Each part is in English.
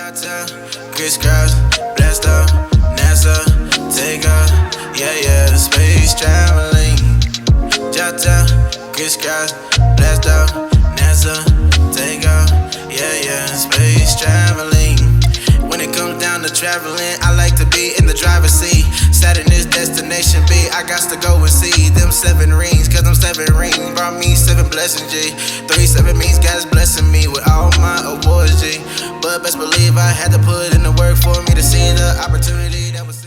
Downtown, crisscross, blast up, NASA, take off, yeah, space traveling. Downtown, crisscross, blast up, NASA, take off, yeah, space traveling. When it comes down to traveling, I like to be in the driver's seat. Saturn is destination B, I got to go and see them 7 rings, cause them 7 rings brought me 7 blessings, G. 37 means God's blessing me with all my awards, G. But best believe I had to put in the work for me to see the opportunity that was.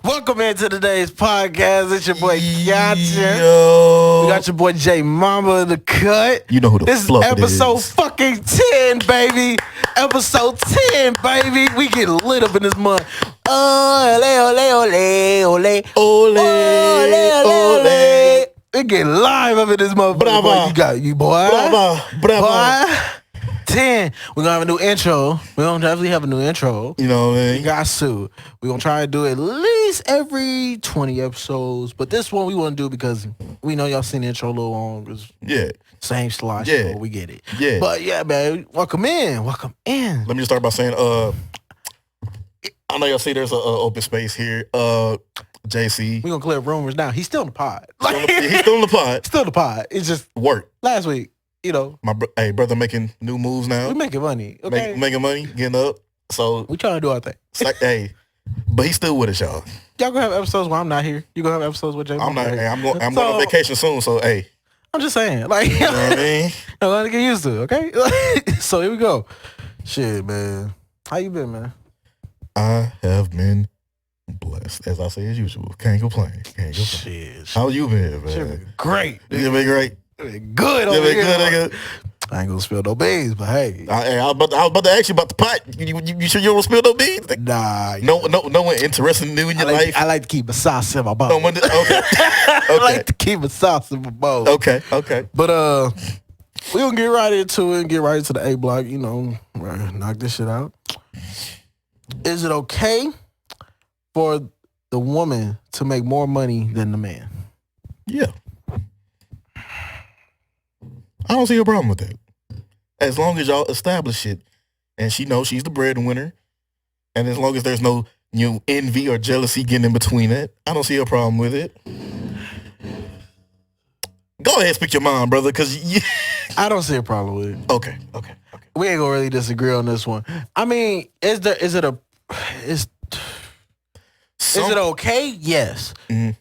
Welcome into today's podcast. It's your boy Gotcha. Yo. We got your boy J Mama in the cut. You know who the This is fluff it episode is. fucking 10, baby. Episode 10, baby. We get lit up in this month. Ole, ole, ole, ole. Ole, ole. We get live up in this motherfucker. Brava. Boy, you got you, boy. Brava. Boy. 10. We're gonna have a new intro. We're gonna definitely have a new intro. You know what I We mean? got to. We're going to try to do at least every 20 episodes. But this one we want to do because we know y'all seen the intro a little long. It's Yeah. same slosh. Yeah. So we get it. Yeah. But yeah, man. Welcome in. Welcome in. Let me just start by saying, I know y'all see there's an open space here. JC. We're going to clear rumors now. He's still in the pod. He's still in the pod. Still in the pod. It's just Work. last week, you know, My brother making new moves now. we making money. Okay. Making money, getting up. So, We trying to do our thing. it's like, hey, but he's still with us, y'all. Y'all going to have episodes where I'm not here. You going to have episodes with Jay. I'm not. Hey, I'm going So- on vacation soon. So, hey, I'm just saying. Like, you know what I mean? I'm going to get used to it, okay? So here we go. Shit, man. How you been, man? I have been blessed, as I say as usual. Can't complain. Shit. How you been, Shit man? been great. You been great. Good You over been here. good, nigga. I ain't gonna spill no beans, but hey. I was about to ask you about the pot. You sure you don't spill no beans? Nah. No one interesting new in your life. I like to keep a sauce in my bowl. No one. Okay. I like Okay. to keep a sauce in my bowl. Okay. But we gonna get right into it and get right into the A block, you know, right, knock this shit out. Is it okay for the woman to make more money than the man? Yeah. I don't see a problem with that. As long as y'all establish it, and she knows she's the breadwinner, and as long as there's no envy or jealousy getting in between that, I don't see a problem with it. Go ahead, speak your mind, brother, because I don't see a problem with it. Okay. We ain't gonna really disagree on this one. I mean, is it okay? Yes. Mhm.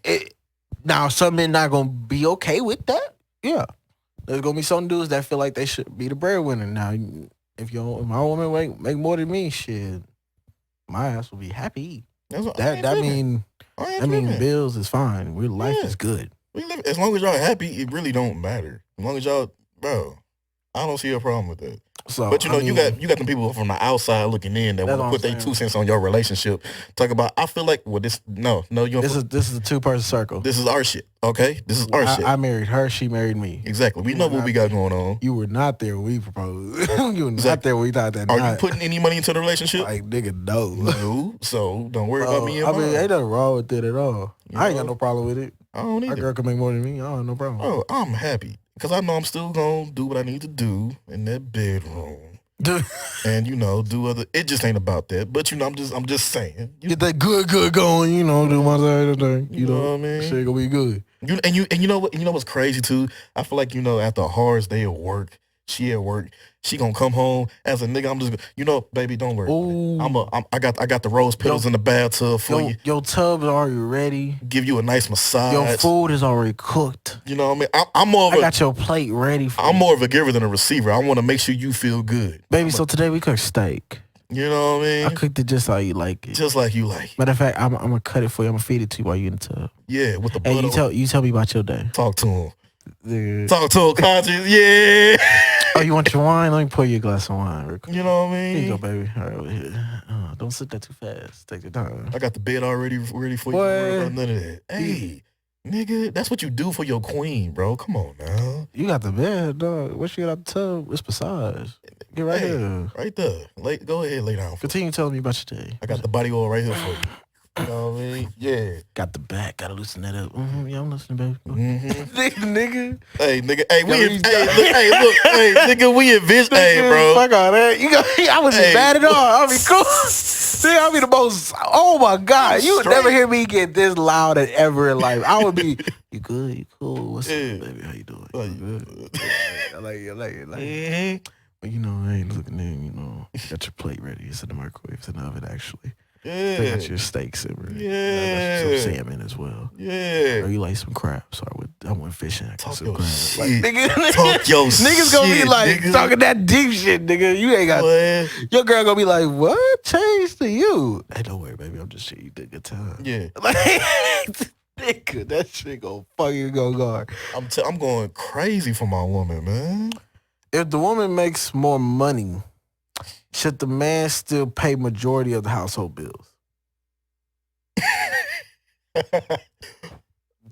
Now, some men not gonna be okay with that. Yeah, there's gonna be some dudes that feel like they should be the breadwinner. Now, if my woman make more than me, shit, my ass will be happy. That mean bills is fine. Real life is good. We live, as long as y'all happy, it really don't matter. As long as y'all, bro, I don't see a problem with that. So, But I mean, you got them people from the outside looking in that That's want to what put I'm their saying. 2 cents on your relationship. Talk about, I feel like, well, you this is a 2-person circle. this is our shit, okay? This is our shit. I married her. She married me. Exactly. We know what we got going on. You were not there when we proposed. You were not Exactly. there when we thought that. Are night. you putting any money into the relationship? Like, nigga, no. No. So don't worry about me and I mean, mine. ain't nothing wrong with it at all. You I ain't know? got no problem with it. I don't Our either. girl can make more than me. I don't have no problem. Oh, I'm happy because I know I'm still going to do what I need to do in that bedroom. Dude, And do other. It just ain't about that. But I'm just saying. get that good going, you know, do my side of the thing. You know what I mean? Shit gonna be good. You know what? You know what's crazy too? I feel like after a hard day of work, she at work. She gonna come home as a nigga. I'm just, baby, don't worry. Ooh. I got the rose petals in the bathtub for you. Your tub is already ready. Give you a nice massage. Your food is already cooked. You know what I mean? I'm more of I got your plate ready for I'm you. more of a giver than a receiver. I want to make sure you feel good. Baby, so today we cooked steak. You know what I mean? I cooked it just how you like it. Just like you like it. Matter of fact, I'm gonna cut it for you. I'm gonna feed it to you while you in the tub. Yeah, with the Hey, butter. you tell me about your day. Talk to him. Yeah. Talk to him, conscious. Yeah. Oh, you want your wine? Let me pour you a glass of wine real quick. You know what I Here you go, mean? baby. All right, over here. Don't sit there too fast. Take your time. I got the bed already ready for you. Boy. Don't worry about none of that. Hey, nigga, that's what you do for your queen, bro. Come on now. You got the bed, dog. What you got out the tub? It's massage. Get right Hey, here. right there. Go ahead, lay down. Continue telling me about your day. I got the body oil right here for you. You know what I mean? Yeah. Got the back. Gotta loosen that up. Yeah, I'm listening, baby. Mm-hmm. Nigga. Hey, nigga. Hey, Yo, look. Hey, nigga, we envision. Hey, bro. Fuck all that. I wasn't bad at all. I'll be cool. Nigga, I'll be the most. Oh my God. You would never hear me get this loud at ever in life. I would be, you good? You cool? What's up, baby? How you doing? You good? I like it. Mm-hmm. But I ain't looking in, got your plate ready. It's in the microwave. It's in the oven, actually. Yeah. I got your steak simmering. Yeah. I got some salmon as well. Yeah. Or you like some crab. So I went fishing. I got Talk some your crab. shit. Like, nigga, Talk your niggas gonna shit, be like nigga. talking that deep shit, nigga. You ain't got your girl gonna be like, what changed to you? Hey, don't worry, baby. I'm just shit. You did a good time. Yeah. Like, nigga, that shit gonna fucking go hard. I'm going crazy for my woman, man. If the woman makes more money, should the man still pay majority of the household bills?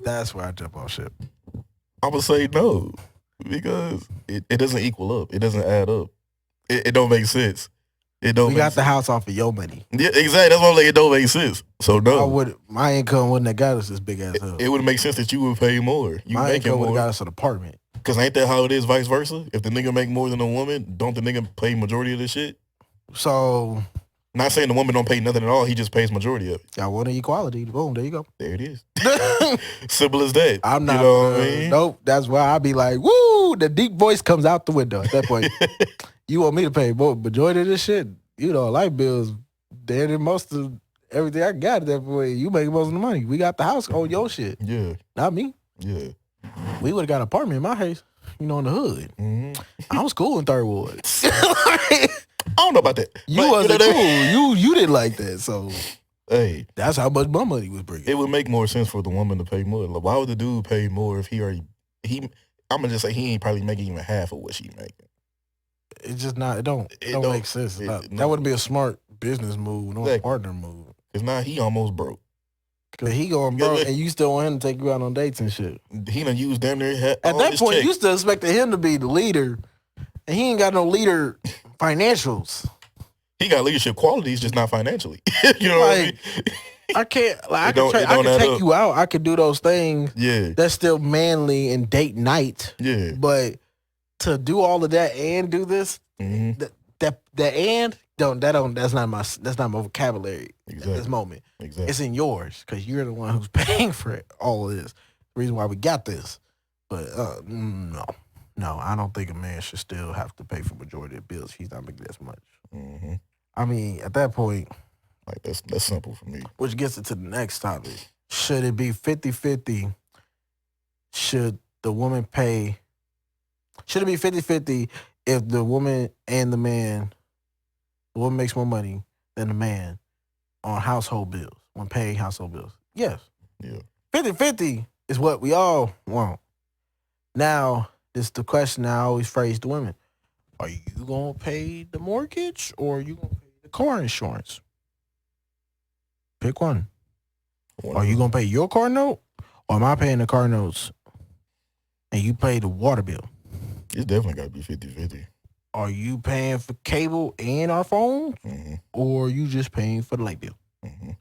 That's where I jump off shit. I'm gonna say no because it doesn't equal up. It doesn't add up. It don't make sense. It don't. We got the house off of your money. Yeah, exactly. That's why I'm like, it don't make sense. So no, my income wouldn't have got us this big ass house. It would make sense that you would pay more. My income would have got us an apartment. Cause ain't that how it is? Vice versa. If the nigga make more than a woman, don't the nigga pay majority of the shit? So, not saying the woman don't pay nothing at all. He just pays majority of it. Y'all want equality? Boom, there you go. There it is. Simple as that. I'm not. You know what I mean? Nope. That's why I be like, woo. The deep voice comes out the window at that point. You want me to pay majority of this shit? Light bills. They're than most of everything I got at that point. You make most of the money. We got the house on your shit. Yeah. Not me. Yeah. We would have got an apartment in my house, in the hood. Mm-hmm. I was cool in Third Ward. I don't know about that. You wasn't cool. You didn't like that. So, hey, that's how much my money was bringing. It would make more sense for the woman to pay more. Like, why would the dude pay more if I'm gonna just say he ain't probably making even half of what she making. It's just not. It don't make sense. That wouldn't be a smart business move, nor a partner move. Cause now he almost broke. Cause he going broke, and you still want him to take you out on dates and shit. He done used damn near at that point. Check. You still expected him to be the leader, and he ain't got no leader financials. He got leadership qualities, just not financially. You know what I mean? I can't. I can take you out. I could do those things. Yeah, that's still manly and date night. Yeah, but to do all of that and do this, that's not my vocabulary at this moment. Exactly. It's in yours because you're the one who's paying for it. All of this, the reason why we got this. But no, I don't think a man should still have to pay for majority of bills. He's not making as much. Mm-hmm. I mean, at that point, like that's simple for me. Which gets into the next topic. Should it be 50-50? Should the woman pay? Should it be 50-50 if the woman and the woman makes more money than the man on household bills, when paying household bills? Yes. Yeah. 50-50 is what we all want. Now, this is the question I always phrase to women. Are you going to pay the mortgage or are you going to pay the car insurance? Pick one. Are you going to pay your car note or am I paying the car notes and you pay the water bill? It's definitely got to be 50-50. Are you paying for cable and our phone or are you just paying for the light bill? Mm-hmm.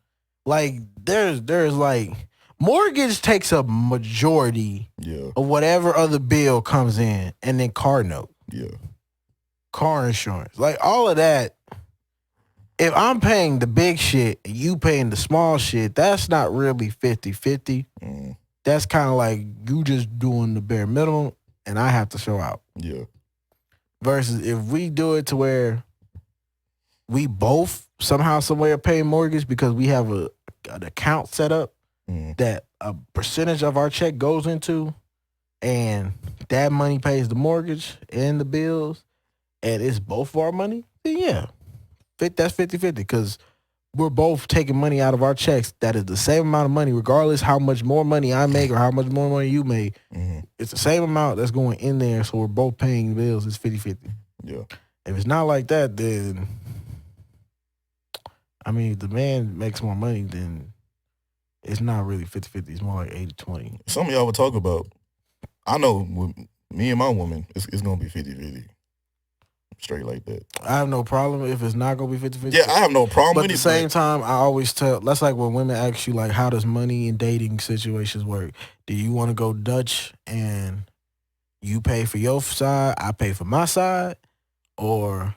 Like, there's like, mortgage takes a majority of whatever other bill comes in and then car note. Yeah. Car insurance. Like, all of that. If I'm paying the big shit and you paying the small shit, that's not really 50-50. That's kind of like you just doing the bare minimum and I have to show out. Yeah. Versus if we do it to where we both somehow, somewhere are paying mortgage because we have an account set up that a percentage of our check goes into and that money pays the mortgage and the bills and it's both of our money, then yeah. That's 50-50 because we're both taking money out of our checks that is the same amount of money regardless how much more money I make or how much more money you make. It's the same amount that's going in there, so we're both paying the bills. It's 50-50. Yeah. If it's not like that, then I mean, if the man makes more money, then it's not really 50-50. It's more like 80-20. Some of y'all would talk about, I know with me and my woman, it's going to be 50-50. Straight like that. I have no problem if it's not gonna be 50-50. Yeah, I have no problem But with at it. the same time, I always tell. That's like when women ask you, like, how does money in dating situations work? Do you want to go Dutch and you pay for your side, I pay for my side, or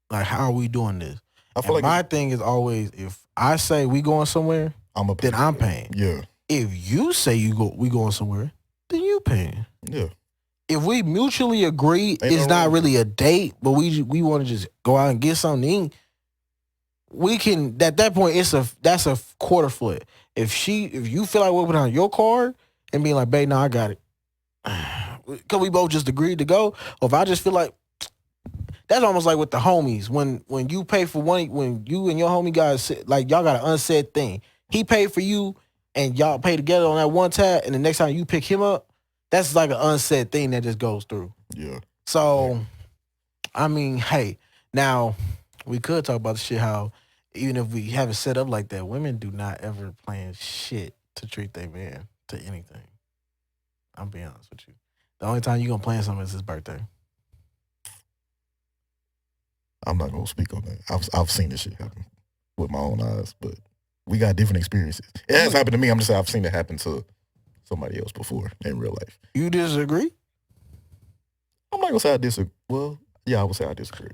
like how are we doing this? I feel And like my thing is always, if I say we going somewhere, then I'm paying. Yeah. If you say we going somewhere, then you paying. Yeah. If we mutually agree it's not really a date, but we want to just go out and get something, we can. At that point, that's a quarter flip. If you feel like whipping out your card and being like, babe, no, I got it, because we both just agreed to go. Or if I just feel like, that's almost like with the homies. When you pay for one, when you and your homie guys, like, y'all got an unsaid thing. He paid for you and y'all pay together on that one tab, and the next time you pick him up, that's like an unsaid thing that just goes through. Yeah. So, I mean, hey, now we could talk about the shit how even if we have it set up like that, women do not ever plan shit to treat their man to anything. I'm being honest with you. The only time you gonna plan something is his birthday. I'm not gonna speak on that. I've seen this shit happen with my own eyes, but we got different experiences. It has happened to me. I'm just saying I've seen it happen to somebody else before in real life. You disagree? I'm not gonna say I disagree. Well, yeah, I would say I disagree.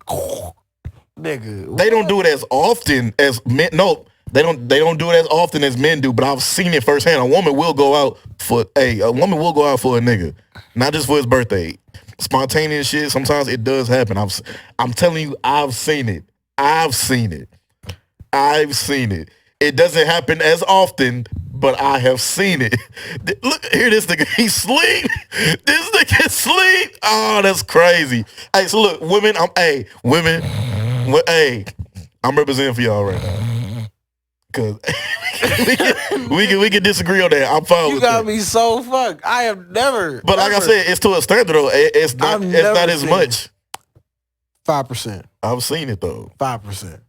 Nigga, they don't do it as often as men. No, they don't do it as often as men do. But I've seen it firsthand. A woman will go out for a nigga, not just for his birthday. Spontaneous shit. Sometimes it does happen. I'm telling you, I've seen it. I've seen it. It doesn't happen as often, but I have seen it. Look, hear this nigga. He sleep. This nigga sleep. Oh, that's crazy. Hey, so look, women. I'm representing for y'all right now. Cause we can disagree on that. I'm fine with that. You got me so fucked. I have never. But like I said, it's to a standard though. It's not as much. 5%. I've seen it though. 5%.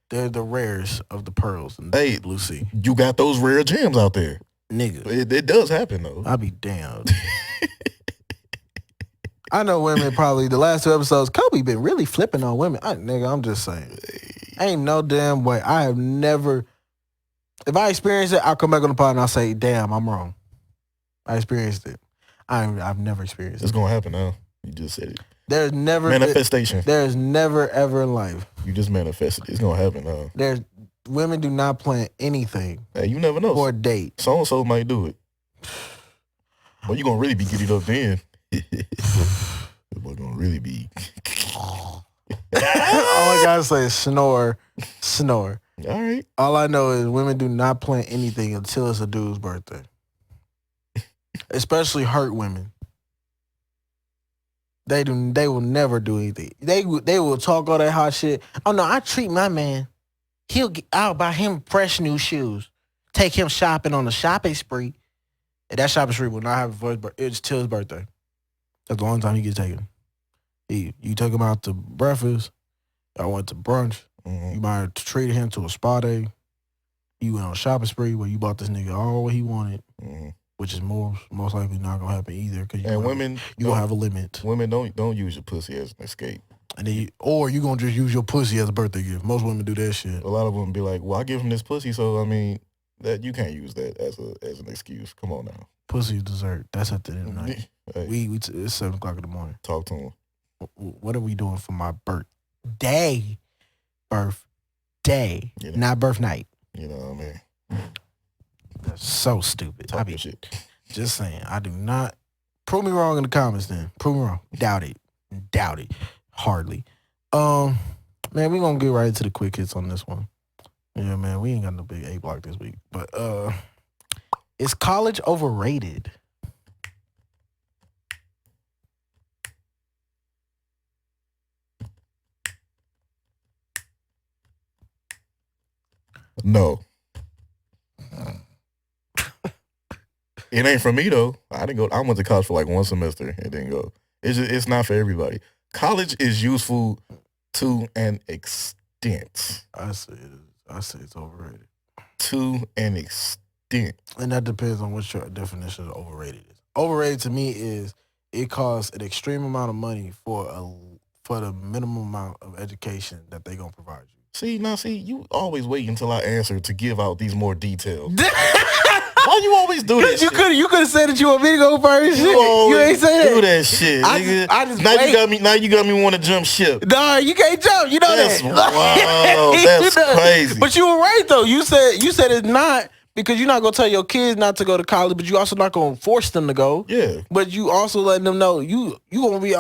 They're the rarest of the pearls in the blue sea. You got those rare gems out there. Nigga. It does happen though. I'll be damned. I know women probably, the last 2 episodes, Kobe been really flipping on women. I'm just saying. Ain't no damn way. I have never, if I experience it, I'll come back on the pod and I'll say, damn, I'm wrong. I experienced it. I've never experienced it. It's going to happen now. You just said it. There's never manifestation. There's never ever in life. You just manifested. It's gonna happen now. Women do not plan anything. Hey, you never know. For a date. So and so might do it. But you gonna really be getting up then. Boy gonna really be. All I gotta say is snore. All right. All I know is women do not plan anything until it's a dude's birthday. Especially hurt women. They will never do anything. They will talk all that hot shit. Oh no, I treat my man. I'll buy him fresh new shoes. Take him shopping on a shopping spree. And that shopping spree will not have for his birthday. It's till his birthday. That's the only time he gets taken. You took him out to breakfast. I went to brunch. Mm-hmm. You might have treated him to a spa day. You went on a shopping spree where you bought this nigga all what he wanted. Mm-hmm. Which is most likely not gonna happen either, because you gonna have a limit. Women don't use your pussy as an escape, and then you gonna just use your pussy as a birthday gift. Most women do that shit. A lot of women be like, "Well, I give him this pussy, so I mean that you can't use that as an excuse." Come on now, pussy is dessert. That's at the end of the night. Hey, it's 7:00 in the morning. Talk to him. What are we doing for my birthday? Birthday, not birth night. You know what I mean? That's so stupid. I be shit. Just saying. I do not. Prove me wrong in the comments then. Prove me wrong. Doubt it. Hardly. Man, we gonna get right into the quick hits on this one. Yeah, man, we ain't got no big A block this week. But is college overrated? No. It ain't for me though. I didn't go. I went to college for like 1 semester and didn't go. It's not for everybody. College is useful to an extent. I say it's overrated. To an extent. And that depends on what your definition of overrated is. Overrated to me is it costs an extreme amount of money for for the minimum amount of education that they gonna provide you. See, you always wait until I answer to give out these more details. Why you always do this? You could have said that you want me to go first. You ain't say that. Do that shit, nigga. I just now wait. you got me want to jump ship. Nah, you can't jump. You know That's that. wow. That's crazy. But you were right though. You said it's not because you're not gonna tell your kids not to go to college, but you also not gonna force them to go. Yeah. But you also letting them know you gonna be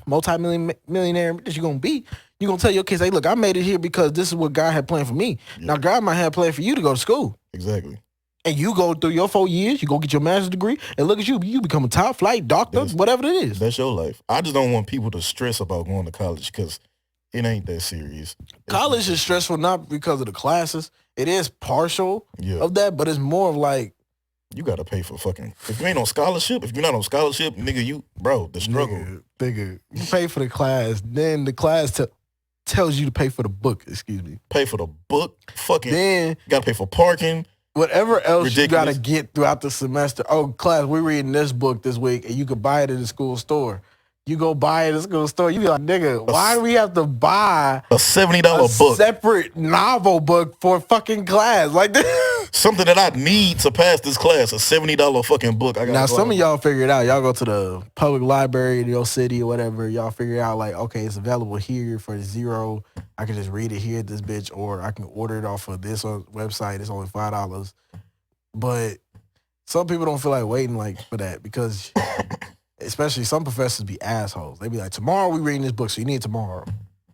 multi-millionaire that you gonna be. You gonna tell your kids, hey, look, I made it here because this is what God had planned for me. Yeah. Now God might have planned for you to go to school. Exactly. And you go through your 4 years, you go get your master's degree, and look at you become a top flight doctor, whatever it is. That's your life. I just don't want people to stress about going to college because it ain't that serious. College is stressful not because of the classes. It is partial of that, but it's more of like, you got to pay for fucking, if you ain't on scholarship, if you're not on scholarship, nigga, the struggle. Nigga, you pay for the class, then the class tells you to pay for the book, excuse me. Pay for the book, fucking, then you got to pay for parking. Whatever else Ridiculous. You got to get throughout the semester. Oh, class, we're reading this book this week, and you could buy it at the school store. You go buy it at the school store. You be like, nigga, why do we have to buy a $70 book, separate novel book for fucking class like this? Something that I need to pass this class, a $70 fucking book. Now, some of y'all figure it out. Y'all go to the public library in your city or whatever. Y'all figure out like, okay, it's available here for $0. I can just read it here at this bitch, or I can order it off of this website. It's only $5. But some people don't feel like waiting like for that because, especially some professors be assholes. They be like, tomorrow we reading this book, so you need it tomorrow.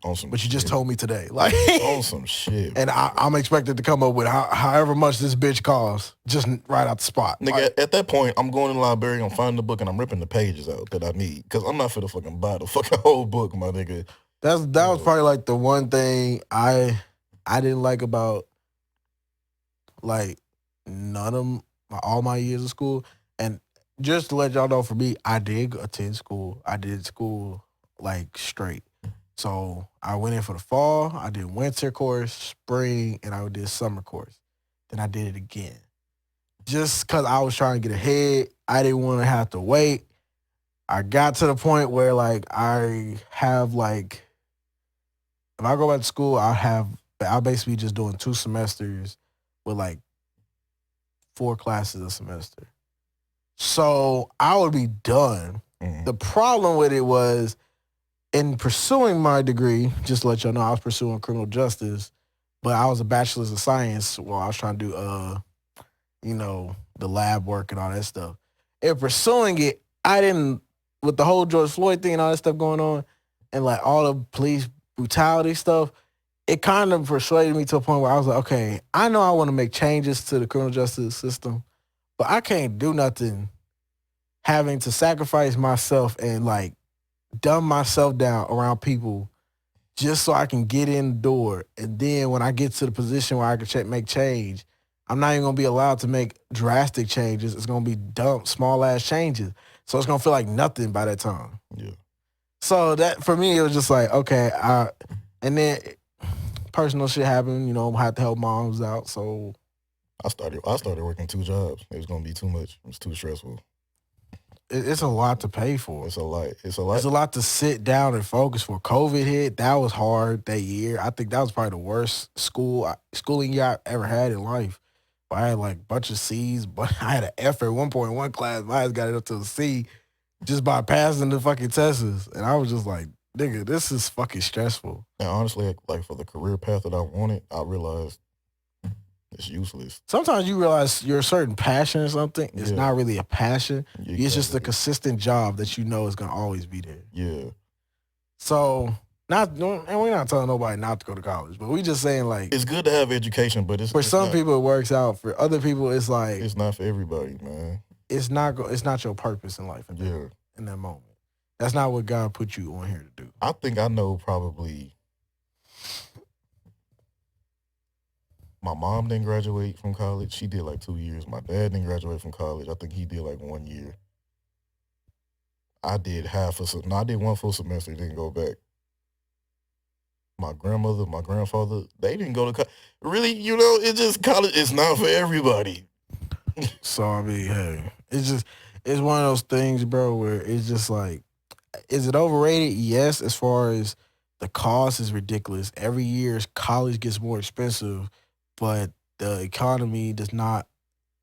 But you just told me today, like on some shit. And I'm expected to come up with however much this bitch costs, just right out the spot. Nigga, like, at that point, I'm going to the library, I'm finding the book, and I'm ripping the pages out that I need because I'm not finna fucking buy the fucking whole book, my nigga. That was probably like the one thing I didn't like about like none of all my years of school. And just to let y'all know, for me, I did attend school. I did school like straight. So I went in for the fall, I did winter course, spring, and I did summer course. Then I did it again. Just because I was trying to get ahead, I didn't want to have to wait. I got to the point where like I have like, if I go back to school, I'll basically just doing 2 semesters with like 4 classes a semester. So I would be done. Mm-hmm. The problem with it was, in pursuing my degree, just to let y'all know, I was pursuing criminal justice, but I was a bachelor's of science while I was trying to do, the lab work and all that stuff. In pursuing it, with the whole George Floyd thing and all that stuff going on, and like all the police brutality stuff, it kind of persuaded me to a point where I was like, okay, I know I want to make changes to the criminal justice system, but I can't do nothing having to sacrifice myself and like dumb myself down around people just so I can get in the door. And then when I get to the position where I can make change, I'm not even going to be allowed to make drastic changes. It's going to be dumb, small ass changes. So it's going to feel like nothing by that time. Yeah. So that, for me, it was just like, okay, and then personal shit happened, I had to help moms out. So I started working 2 jobs. It was going to be too much. It was too stressful. It's a lot to pay for. It's a lot. It's a lot to sit down and focus for. COVID hit. That was hard that year. I think that was probably the worst schooling year I ever had in life. I had like a bunch of C's, but I had an F at one point in one class. My ass got it up to a C just by passing the fucking tests. And I was just like, nigga, this is fucking stressful. And honestly, like for the career path that I wanted, I realized it's useless. Sometimes you realize you're a certain passion or something. It's not really a passion. Yeah, it's just a consistent job that you know is going to always be there. Yeah. So, and we're not telling nobody not to go to college, but we just saying like, it's good to have education, but for some people it works out. For other people, it's like, it's not for everybody, man. It's not your purpose in life. In that moment, that's not what God put you on here to do. I think I know probably. My mom didn't graduate from college. She did like 2 years. My dad didn't graduate from college. I think he did like 1 year. I did I did 1 full semester, didn't go back. My grandmother, my grandfather, they didn't go to college. Really, it's just college. It's not for everybody. So, I mean, hey, it's one of those things, bro, where it's just like, Is it overrated? Yes, as far as the cost is ridiculous. Every year college gets more expensive, but the economy does not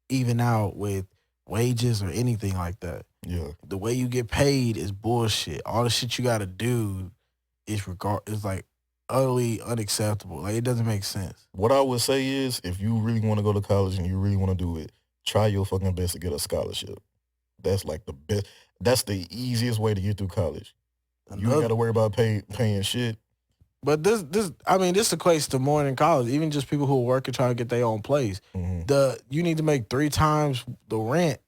even out with wages or anything like that. Yeah. The way you get paid is bullshit. All the shit you gotta do is like utterly unacceptable. Like it doesn't make sense. What I would say is, if you really want to go to college and you really want to do it, try your fucking best to get a scholarship. That's like the best. That's the easiest way to get through college. You ain't got to worry about paying shit. But this equates to more than college. Even just people who work and try to get their own place. Mm-hmm. You need to make 3 times the rent.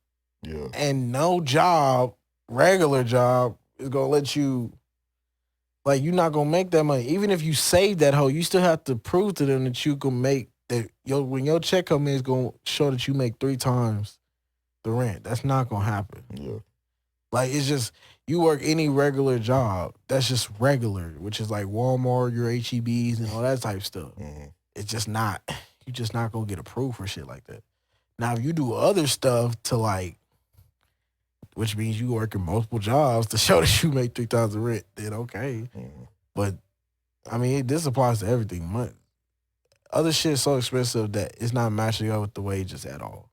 Yeah. And no job, regular job, is gonna let you. Like you're not gonna make that money. Even if you save that hoe, you still have to prove to them that you can make that. When your check come in, it's gonna show that you make 3 times the rent. That's not gonna happen. Yeah. Like it's just you work any regular job. That's just regular, which is like Walmart, your HEBs, and all that type of stuff. Mm-hmm. It's just not. You're just not gonna get approved for shit like that. Now, if you do other stuff to like, which means you working multiple jobs to show that you make 3 times the rent, then okay. Mm-hmm. But I mean, this applies to everything. Other shit is so expensive that it's not matching up with the wages at all.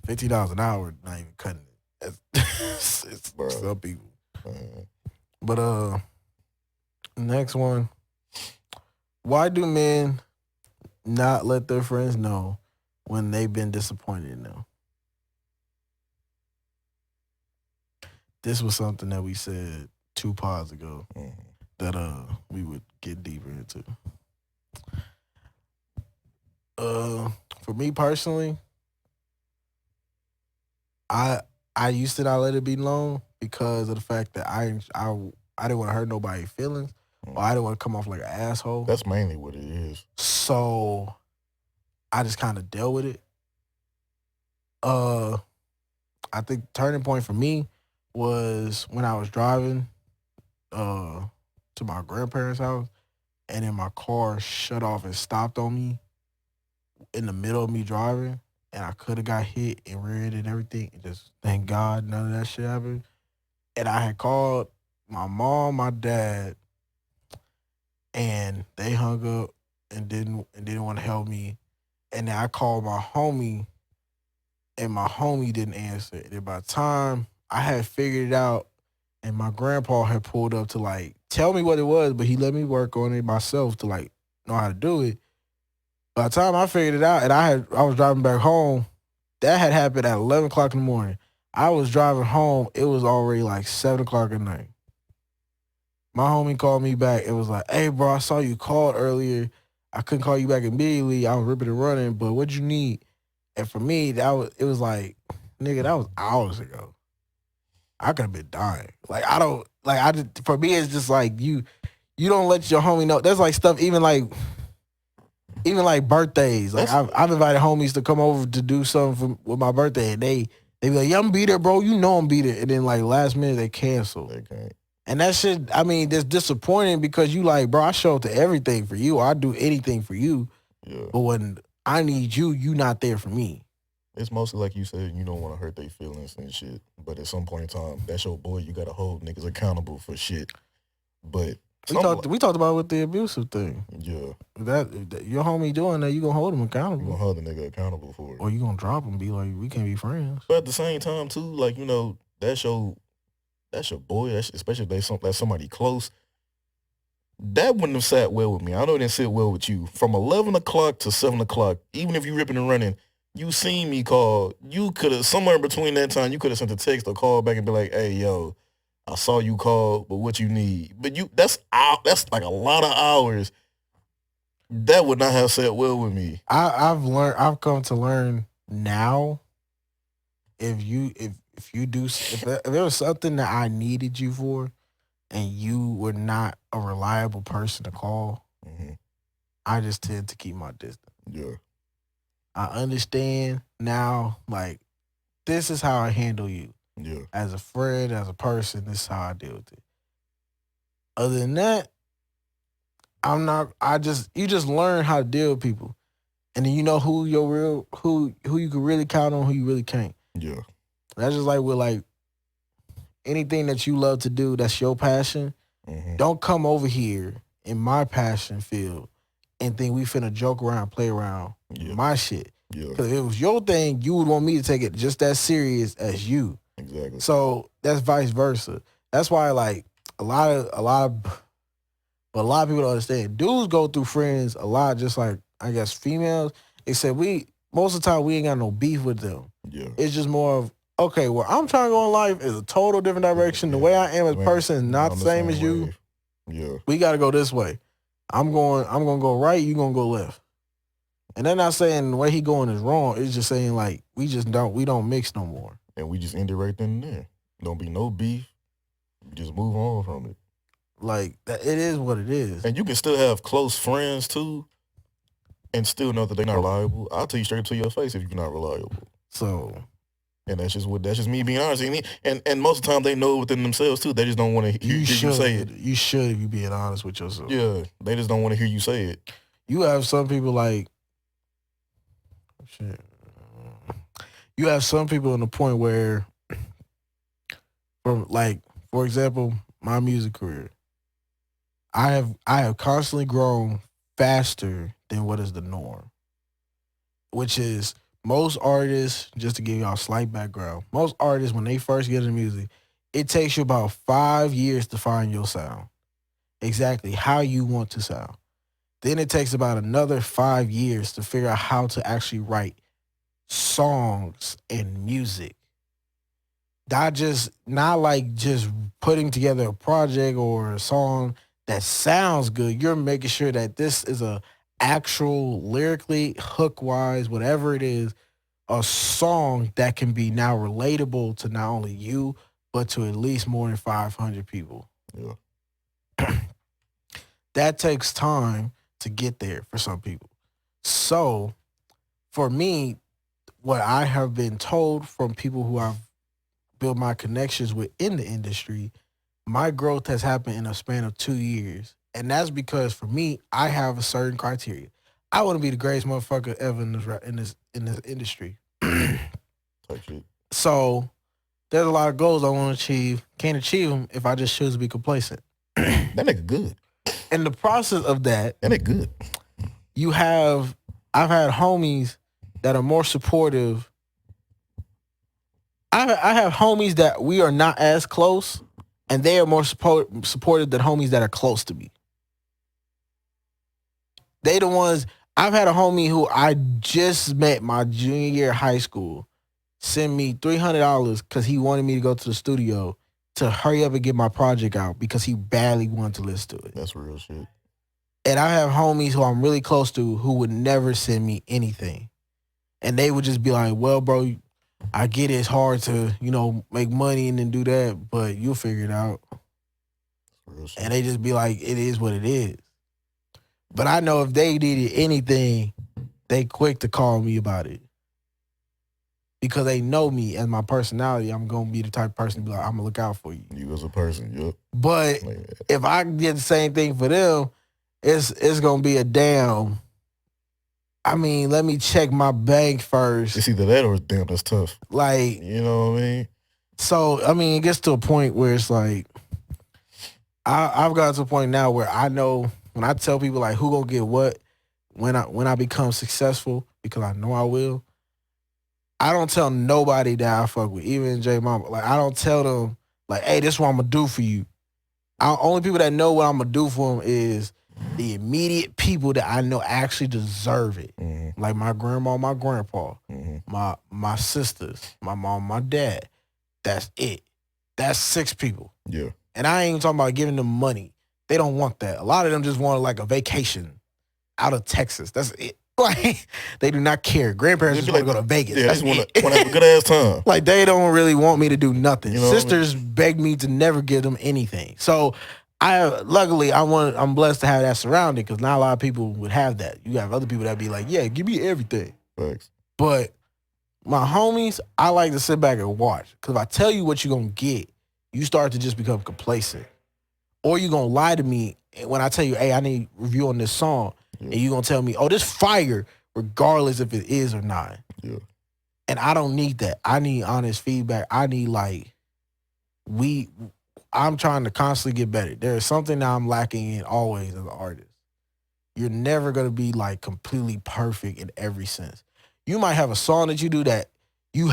$50 an hour, not even cutting it. It's some people. But next one. Why do men not let their friends know when they've been disappointed in them? This was something that we said 2 pods ago that we would get deeper into. For me personally, I used to not let it be known because of the fact that I didn't want to hurt nobody's feelings or I didn't want to come off like an asshole. That's mainly what it is. So I just kind of dealt with it. I think the turning point for me was when I was driving to my grandparents' house and then my car shut off and stopped on me in the middle of me driving. And I could have got hit and reared and everything. And just thank God none of that shit happened. And I had called my mom, my dad, and they hung up and didn't want to help me. And then I called my homie, and my homie didn't answer. And by the time I had figured it out, and my grandpa had pulled up to like tell me what it was, but he let me work on it myself to like know how to do it. By the time I figured it out, and I was driving back home, that had happened at 11 o'clock in the morning. I was driving home. It was already like 7 o'clock at night. My homie called me back and was like, hey, bro, I saw you called earlier. I couldn't call you back immediately. I was ripping and running, but what'd you need? And for me, it was like, nigga, that was hours ago. I could have been dying. For me, it's just like you don't let your homie know. There's like stuff, even like birthdays. Like I've invited homies to come over to do something with my birthday, and they be like, yeah, I'm be there, bro. You know I'm be there. And then like last minute they cancel. They can't. And that shit, I mean, that's disappointing because you like, bro, I show up to everything for you. I do anything for you. Yeah. But when I need you, you not there for me. It's mostly like you said, you don't want to hurt their feelings and shit. But at some point in time, that's your boy. You got to hold niggas accountable for shit. But we talked about it with the abusive thing. Yeah. That your homie doing that, you gonna hold him accountable. You gonna hold the nigga accountable for it. Or you gonna drop him and be like, we can't be friends. But at the same time, too, like, you know, that's your boy, especially if that's somebody close. That wouldn't have sat well with me. I know it didn't sit well with you. From 11 o'clock to 7 o'clock, even if you ripping and running, you seen me call. You could have, somewhere between that time, you could have sent a text or call back and be like, hey, yo, I saw you call, but what you need? But that's like a lot of hours. That would not have sat well with me. I've come to learn now, if there was something that I needed you for and you were not a reliable person to call, I just tend to keep my distance. Yeah. I understand now, like, this is how I handle you. Yeah. As a friend, as a person, this is how I deal with it. Other than that, you just learn how to deal with people. And then you know who you can really count on, who you really can't. Yeah. That's just like with like anything that you love to do, that's your passion. Don't come over here in my passion field and think we finna joke around, play around my shit. Yeah. Because if it was your thing, you would want me to take it just as serious as you. Exactly. So that's vice versa. That's why like a lot of people don't understand. Dudes go through friends a lot, just like I guess females. Except most of the time we ain't got no beef with them. Yeah. It's just more of okay, where I'm trying to go in life is a total different direction. The way I am as a person is not the same as you. Yeah. We got to go this way. I'm gonna go right. You gonna go left. And they're not saying the way he going is wrong. It's just saying like we don't mix no more. And we just end it right then and there. Don't be no beef. Just move on from it. Like it is what it is. And you can still have close friends too, and still know that they're not reliable. I'll tell you straight to your face if you're not reliable. So, and that's just me being honest. And most of the time they know within themselves too. They just don't want to hear you say it. You should if you being honest with yourself. Yeah, they just don't want to hear you say it. You have some people like, shit. You have some people in the point where, for example, my music career. I have constantly grown faster than what is the norm, which is most artists, just to give y'all a slight background, most artists, when they first get into music, it takes you about 5 years to find your sound, exactly how you want to sound. Then it takes about another 5 years to figure out how to actually write songs and music. Not like just putting together a project or a song that sounds good. You're making sure that this is a actual lyrically, hook wise, whatever it is, a song that can be now relatable to not only you, but to at least more than 500 people. Yeah. That takes time to get there for some people. So for me, what I have been told from people who I've built my connections with in the industry, my growth has happened in a span of 2 years. And that's because for me, I have a certain criteria. I want to be the greatest motherfucker ever in this industry. So there's a lot of goals I want to achieve. Can't achieve them if I just choose to be complacent. That nigga good. In the process of that nigga good. I've had homies that are more supportive. I have homies that we are not as close, and they are more supportive than homies that are close to me. They the ones. I've had a homie who I just met my junior year of high school send me $300 because he wanted me to go to the studio to hurry up and get my project out because he badly wanted to listen to it. That's real shit. And I have homies who I'm really close to who would never send me anything. And they would just be like, well, bro, I get it's hard to, make money and then do that, but you'll figure it out. And they just be like, it is what it is. But I know if they needed anything, they quick to call me about it. Because they know me and my personality, I'm going to be the type of person to be like, I'm going to look out for you. You as a person, yep. But if I did the same thing for them, it's going to be a damn. I mean, let me check my bank first. It's either that or damn, that's tough. Like, you know what I mean? So, I mean, it gets to a point where it's like, I've got to a point now where I know when I tell people like who gonna get what when I become successful, because I know I will, I don't tell nobody that I fuck with, even J Mama. Like, I don't tell them like, hey, this is what I'm gonna do for you. Only people that know what I'm gonna do for them is the immediate people that I know actually deserve it. Mm-hmm. Like my grandma, my grandpa, mm-hmm. my sisters, my mom, my dad. That's it. That's 6 people. Yeah. And I ain't talking about giving them money. They don't want that. A lot of them just want like a vacation out of Texas. That's it. Like, they do not care. Grandparents just want to go to Vegas. Yeah, they want to have a good ass time. Like, they don't really want me to do nothing. Sisters beg me to never give them anything. So luckily I'm blessed to have that surrounding, because not a lot of people would have that. You have other people that be like, yeah, give me everything. Thanks. But my homies, I like to sit back and watch. Because if I tell you what you're going to get, you start to just become complacent. Or you're going to lie to me when I tell you, hey, I need review on this song. Yeah. And you're going to tell me, oh, this fire, regardless if it is or not. Yeah. And I don't need that. I need honest feedback. I need, like, I'm trying to constantly get better. There is something that I'm lacking in always as an artist. You're never gonna be like completely perfect in every sense. You might have a song that you do that you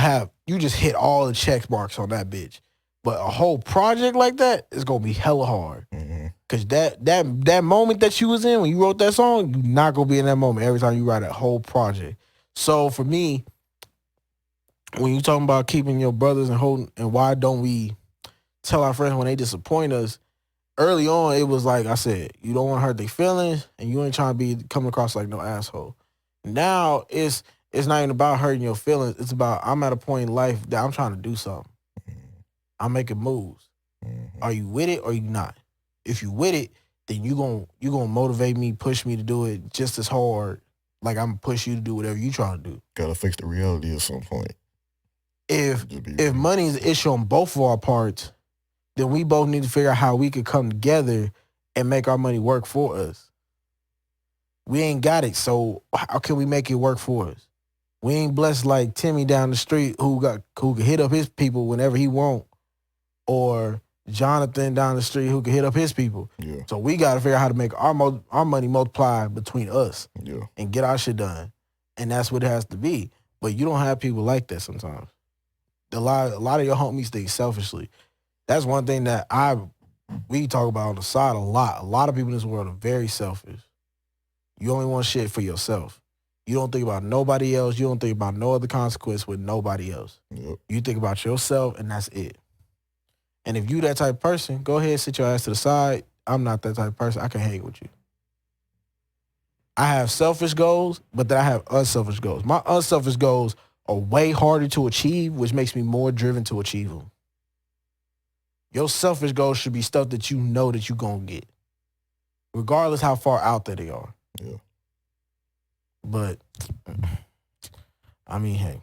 just hit all the check marks on that bitch. But a whole project like that is gonna be hella hard. Mm-hmm. Cause that moment that you was in when you wrote that song, you're not gonna be in that moment every time you write a whole project. So for me, when you talking about keeping your brothers and holding, and why don't we tell our friends when they disappoint us? Early on, it was like I said, you don't want to hurt their feelings, and you ain't trying to be coming across like no asshole. Now it's not even about hurting your feelings. It's about I'm at a point in life that I'm trying to do something. I'm making moves. Are you with it or you not? If you with it, then you gonna motivate me, push me to do it just as hard. Like I'm gonna push you to do whatever you trying to do. Gotta fix the reality at some point. If money is an issue on both of our parts, then we both need to figure out how we could come together and make our money work for us. We ain't got it, so how can we make it work for us? We ain't blessed like Timmy down the street who can hit up his people whenever he want, or Jonathan down the street who can hit up his people. Yeah. So we got to figure out how to make our money multiply between us and get our shit done. And that's what it has to be. But you don't have people like that sometimes. A lot of your homies think selfishly. That's one thing that we talk about on the side a lot. A lot of people in this world are very selfish. You only want shit for yourself. You don't think about nobody else. You don't think about no other consequence with nobody else. Yep. You think about yourself, and that's it. And if you that type of person, go ahead, sit your ass to the side. I'm not that type of person. I can hang with you. I have selfish goals, but then I have unselfish goals. My unselfish goals are way harder to achieve, which makes me more driven to achieve them. Your selfish goals should be stuff that you know that you're going to get, regardless how far out there they are. Yeah. But, I mean, hey.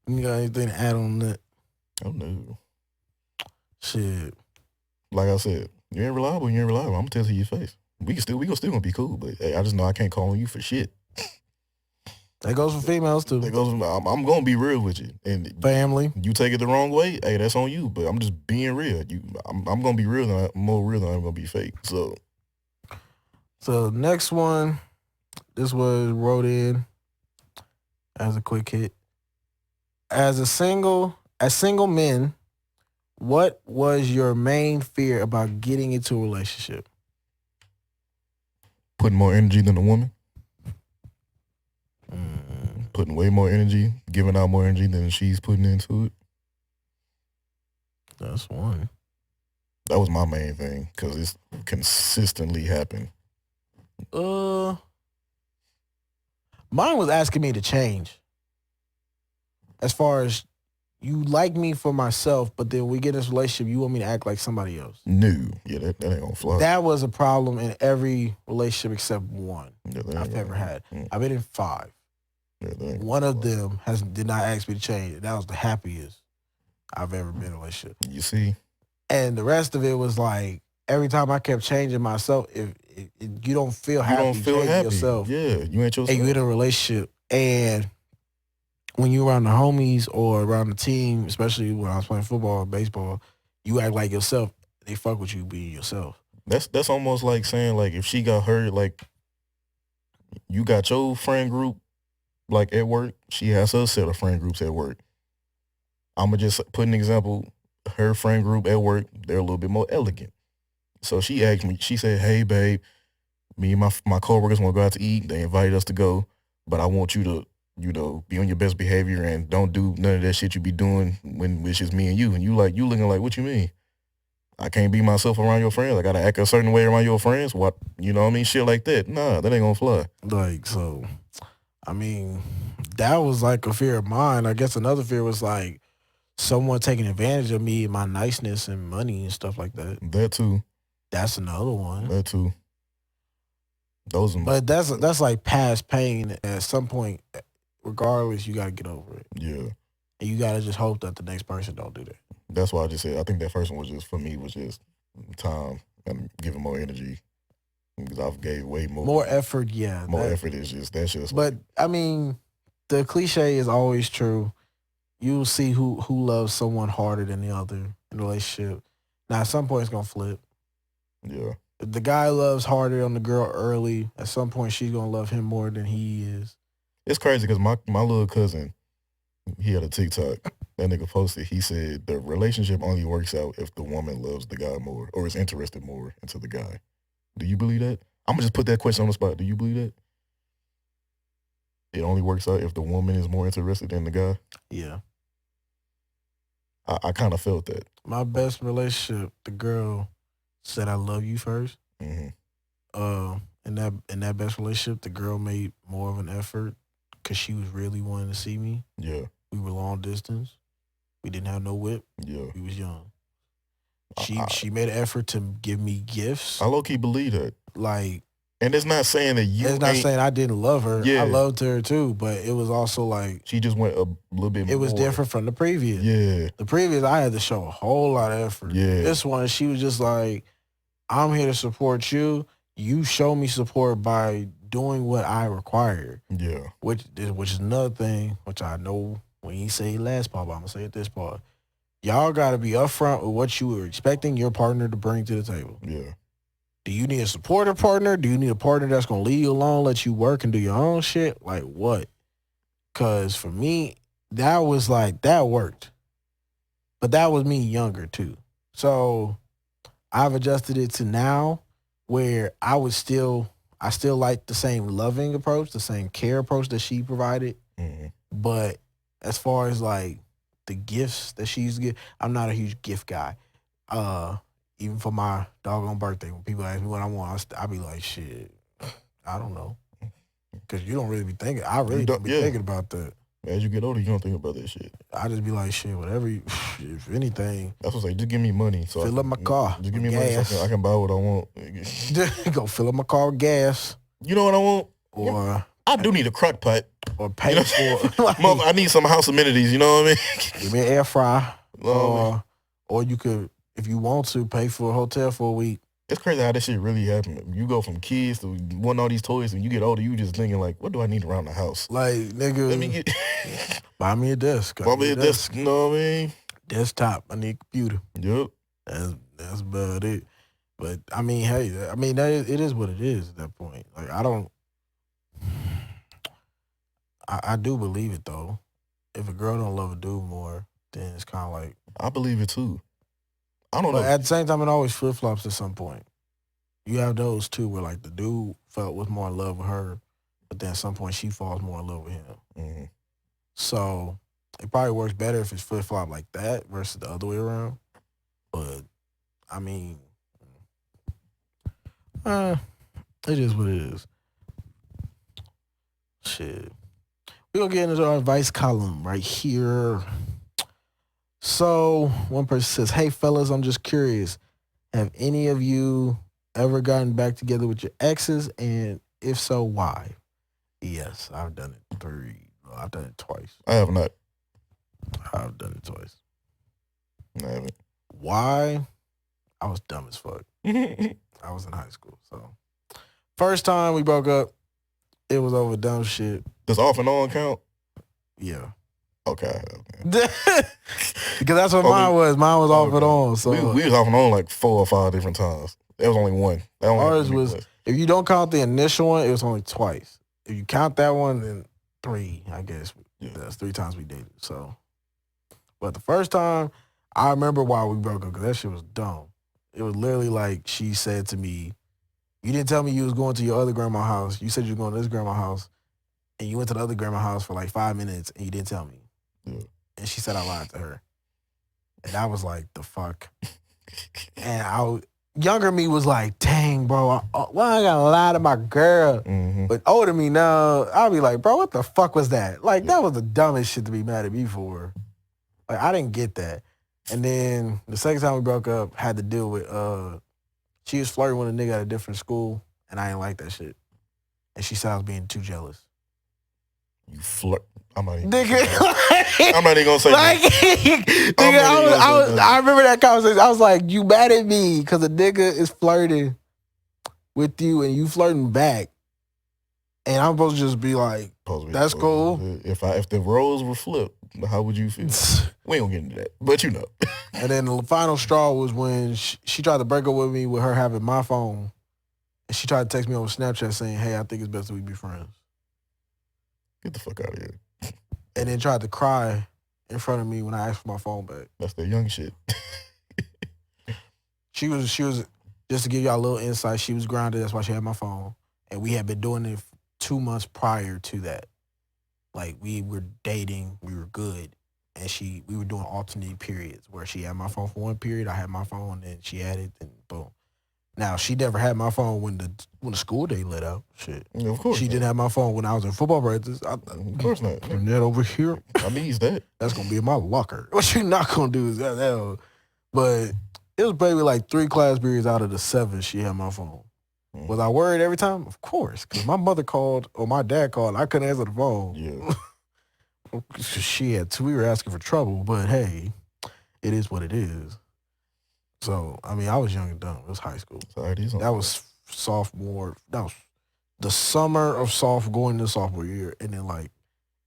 You got anything to add on that? Oh, no. Shit. Like I said, you ain't reliable, I'm going to tell you to your face. We still gonna be cool, but hey, I just know I can't call on you for shit. That goes for females, too. I'm going to be real with you. And family. You take it the wrong way, hey, that's on you, but I'm just being real. I'm going to be more real than I'm going to be fake. So next one, this was wrote in as a quick hit. As single men, what was your main fear about getting into a relationship? Putting more energy than a woman. Putting way more energy, giving out more energy than she's putting into it. That's one. That was my main thing, because it's consistently happened. Mine was asking me to change. As far as you like me for myself, but then we get in this relationship, you want me to act like somebody else. No. Yeah, that ain't gonna fly. That was a problem in every relationship except one I've ever had. I've been in 5. Yeah, one of them did not ask me to change. That was the happiest I've ever been in a relationship. You see? And the rest of it was like, every time I kept changing myself, if you don't feel happy, you don't feel happy yourself. Yeah, you ain't yourself. And you in a relationship, and when you around the homies or around the team, especially when I was playing football or baseball, you act like yourself. They fuck with you being yourself. That's almost like saying, like, if she got hurt, like, you got your friend group, like, at work, she has her set of friend groups at work. I'm going to just put an example. Her friend group at work, they're a little bit more elegant. So she asked me, she said, hey, babe, me and my coworkers want to go out to eat. They invited us to go, but I want you to, be on your best behavior and don't do none of that shit you be doing when it's just me and you. And you looking like, what you mean? I can't be myself around your friends. I got to act a certain way around your friends. What, you know what I mean? Shit like that. Nah, that ain't going to fly. Like, so, I mean, that was like a fear of mine. I guess another fear was like someone taking advantage of me and my niceness and money and stuff like that. That too. That's another one. That too. Those are But that's like past pain. At some point, regardless, you got to get over it. Yeah. And you got to just hope that the next person don't do that. That's why I just said, I think that first one was just, for me, was just time and giving more energy. Because I've gave way more. More effort, yeah. More effort is just, that shit. But, I mean, the cliche is always true. you'll see who loves someone harder than the other in a relationship. Now, at some point, it's gonna flip. Yeah. If the guy loves harder on the girl early, at some point, she's gonna love him more than he is. It's crazy because my little cousin, he had a TikTok. That nigga posted, he said the relationship only works out if the woman loves the guy more or is interested more into the guy. Do you believe that? I'm going to just put that question on the spot. Do you believe that? It only works out if the woman is more interested in the guy? Yeah. I kind of felt that. My best relationship, the girl said I love you first. Mm-hmm. In that best relationship, the girl made more of an effort because she was really wanting to see me. Yeah. We were long distance. We didn't have no whip. Yeah. We was young. She made an effort to give me gifts. I low-key believe that. Like, and it's not saying that you it's not saying I didn't love her. Yeah. I loved her too, but it was also like she just went a little bit more. It was different from the previous. Yeah. The previous, I had to show a whole lot of effort. Yeah. This one, she was just like, I'm here to support you. You show me support by doing what I require. Yeah. Which is another thing, which I know when you say last part, but I'm going to say it this part. Y'all got to be upfront with what you were expecting your partner to bring to the table. Yeah. Do you need a supportive partner? Do you need a partner that's going to leave you alone, let you work and do your own shit? Like what? Because for me, that was like, that worked. But that was me younger too. So I've adjusted it to now where I still like the same loving approach, the same care approach that she provided. Mm-hmm. But as far as like the gifts that she's give, I'm not a huge gift guy. Even for my doggone birthday, when people ask me what I want, I'll be like, shit, I don't know. Because you don't really be thinking. I really don't be thinking about that. As you get older, you don't think about that shit. I just be like, shit, whatever. If anything. That's what I say. Just give me money. So fill up my car. Just give me money so I can buy what I want. Go fill up my car with gas. You know what I want? Or I do need a crock pot. Or pay for like, I need some house amenities, you know what I mean? Give me an air fryer. Or you could, if you want to, pay for a hotel for a week. It's crazy how this shit really happened. You go from kids to wanting all these toys, and you get older, you just thinking like, what do I need around the house? Like, nigga, let me get buy me a desk. Buy me a desk, you know what I mean? Desktop. I need a computer. Yep. That's about it. But I mean, hey, it is what it is at that point. Like I do believe it though. If a girl don't love a dude more, then it's kind of like I believe it too. I don't know. At the same time, it always flip flops at some point. You have those too, where like the dude was more in love with her, but then at some point she falls more in love with him. Mm-hmm. So it probably works better if it's flip flop like that versus the other way around. But I mean, it is what it is. Shit. We're going to get into our advice column right here. So one person says, hey, fellas, I'm just curious. Have any of you ever gotten back together with your exes? And if so, why? Yes, I've done it I've done it twice. I have not. I've done it twice. I haven't. Why? I was dumb as fuck. I was in high school. So first time we broke up, it was over dumb shit. Does off and on count? Yeah. Okay. Because that's what mine was. Mine was off and on. So we was off and on like 4 or 5 different times. There was only one. Ours was, if you don't count the initial one, it was only twice. If you count that one, then 3, I guess. Yeah. That's 3 times we dated. So, but the first time, I remember why we broke up because that shit was dumb. It was literally like she said to me, you didn't tell me you was going to your other grandma's house. You said you were going to this grandma's house. And you went to the other grandma's house for like 5 minutes and you didn't tell me. Yeah. And she said I lied to her. And I was like, the fuck? And younger me was like, dang, bro, why I gotta lie to my girl? Mm-hmm. But older me now, I'll be like, bro, what the fuck was that? Like, that was the dumbest shit to be mad at me for. Like, I didn't get that. And then the second time we broke up had to deal with, she was flirting with a nigga at a different school, and I didn't like that shit. And she said I was being too jealous. You flirt. I'm not even gonna say like, nigga, I remember that conversation. I was like, you mad at me because a nigga is flirting with you and you flirting back. And I'm supposed to just be like, that's cool. If the roles were flipped, how would you feel? We ain't gonna get into that, but you know. And then the final straw was when she tried to break up with me with her having my phone. And she tried to text me over Snapchat saying, hey, I think it's best that we be friends. Get the fuck out of here. And then tried to cry in front of me when I asked for my phone back. That's that young shit. She was, just to give y'all a little insight, she was grounded. That's why she had my phone. And we had been doing it 2 months prior to that. Like, we were dating, we were good. And we were doing alternate periods where she had my phone for one period, I had my phone, and she had it, and boom. Now, she never had my phone when the school day let out. Shit. Yeah, of course she didn't have my phone when I was in football practice. Of course not. Turn that over here. I needs that. That's going to be in my locker. What you not going to do is that. But it was maybe like 3 class periods out of the 7 she had my phone. Was I worried every time? Of course. Because my mother called or my dad called. I couldn't answer the phone. Yeah. Shit, we were asking for trouble. But hey, it is what it is. So, I mean, I was young and dumb. It was high school. That was sophomore. That was the summer of going into sophomore year. And then, like,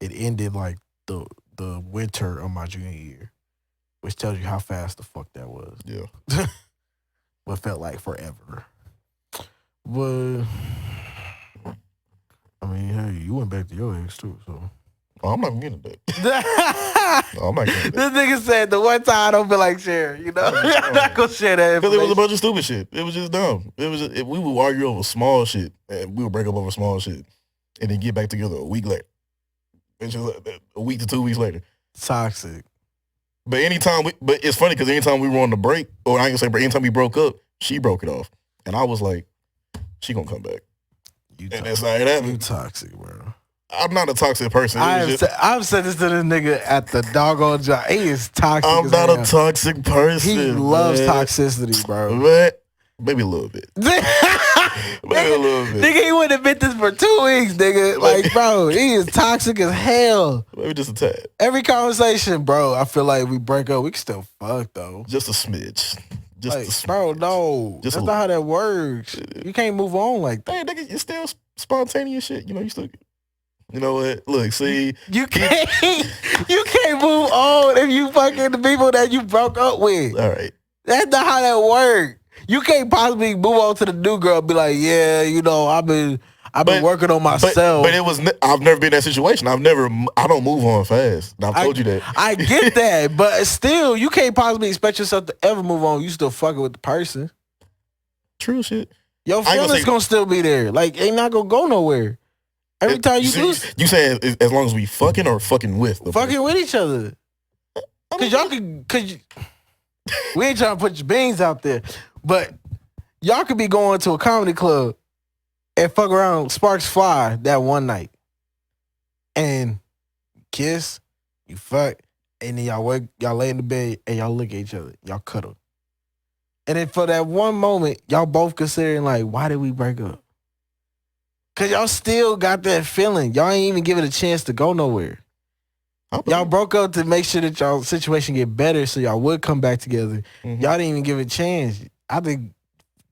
it ended, like, the winter of my junior year, which tells you how fast the fuck that was. Yeah. What felt like forever. But, I mean, hey, you went back to your ex, too, so. Oh, I'm not gonna get into that. No, I'm not gonna get into that. This nigga said the one time I don't feel like sharing, you know? I'm not gonna share that because it was a bunch of stupid shit. It was just dumb. It was just, we would argue over small shit, and we would break up over small shit, and then get back together a week later. It's just a week to 2 weeks later. Toxic. But but it's funny because anytime we were on the break, or I ain't gonna say break, anytime we broke up, she broke it off. And I was like, she gonna come back. And that's how it happened. You toxic, bro. I'm not a toxic person. I've said this to this nigga at the doggone job. He is toxic. I'm not a toxic person. He loves toxicity, bro. Maybe a little bit. Maybe a little bit. Nigga, he wouldn't admit this for 2 weeks, nigga. Like, bro, he is toxic as hell. Maybe just a tad. Every conversation, bro, I feel like we break up, we can still fuck, though. Just a smidge. Just like, a smidge. Bro, no. That's not how that works. You can't move on like that. Hey, nigga, it's still spontaneous shit. You know, you still... You know what? Look, see, you can't move on if you fucking the people that you broke up with. All right, that's not how that works. You can't possibly move on to the new girl and be like, yeah, you know, I've been working on myself. But I've never been in that situation. I don't move on fast. I've told you that. I get that, but still, you can't possibly expect yourself to ever move on. You still fucking with the person. True shit. Your feelings gonna still be there. Like, ain't not gonna go nowhere. Every time you do, you say as long as we fucking or fucking with fucking with each other, we ain't trying to put your beans out there, but y'all could be going to a comedy club and fuck around, sparks fly that one night, and kiss, you fuck, and then y'all lay in the bed and y'all look at each other, y'all cuddle, and then for that one moment, y'all both considering like, why did we break up? Cause y'all still got that feeling. Y'all ain't even give it a chance to go nowhere. Y'all broke up to make sure that y'all situation get better so y'all would come back together. Mm-hmm. Y'all didn't even give it a chance. I think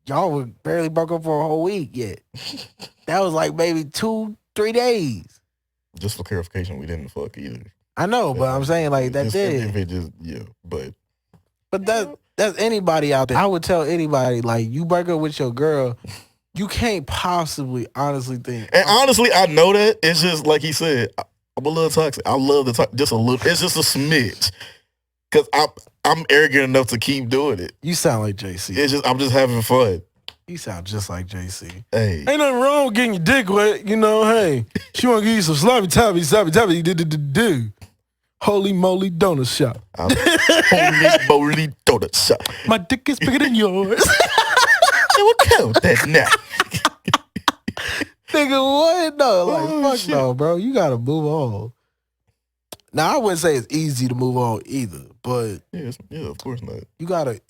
y'all were barely broke up for a whole week yet. That was like maybe 2-3 days. Just for clarification, we didn't fuck either. I know, but I'm saying like that did. If it just, but that's anybody out there. I would tell anybody, like, you break up with your girl, you can't possibly honestly think. And honestly, I know that. It's just like he said, I'm a little toxic. I love the talk, just a little. It's just a smidge. Because I'm arrogant enough to keep doing it. You sound like JC. I'm just having fun. You sound just like JC. Hey. Ain't nothing wrong with getting your dick wet, you know, hey. She want to give you some sloppy toppy, do. Holy moly donut shop. Holy moly donut shop. My dick is bigger than yours. It will count that now. Nigga, what? No, like, fuck no, bro. You gotta move on. Now, I wouldn't say it's easy to move on either, but yeah, of course not. You gotta.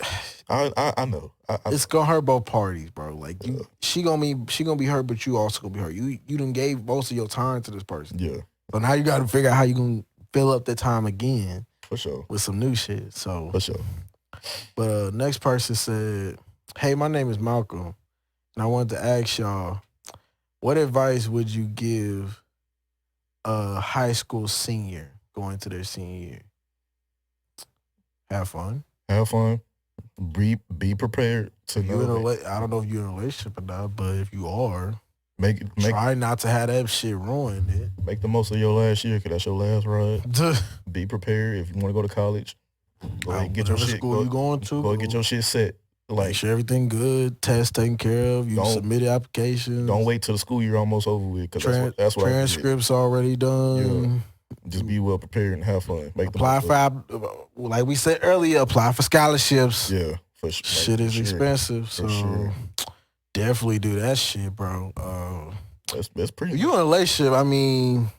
I know. It's gonna hurt both parties, bro. Like, she gonna be hurt, but you also gonna be hurt. You done gave most of your time to this person. Yeah. So now you gotta figure out how you gonna fill up that time again. For sure. With some new shit. So. For sure. But next person said, "Hey, my name is Malcolm, and I wanted to ask y'all, What advice would you give a high school senior going to their senior year? Have fun. Have fun. Be prepared to know. I don't know if you're in a relationship or not, but if you are, make try not to have that shit ruined. It. Make the most of your last year, because that's your last ride. Be prepared. If you want to go to college, go ahead and get your shit. School you going to? Go get your shit set. Make sure everything good, test taken care of. You submitted applications. Don't wait till the school year almost over with, because that's what transcripts already done. Yeah. Just be well prepared and have fun. Apply for, like we said earlier, apply for scholarships. Yeah, for sure. Shit is expensive, so definitely do that shit, bro. That's pretty. If you in a relationship, I mean,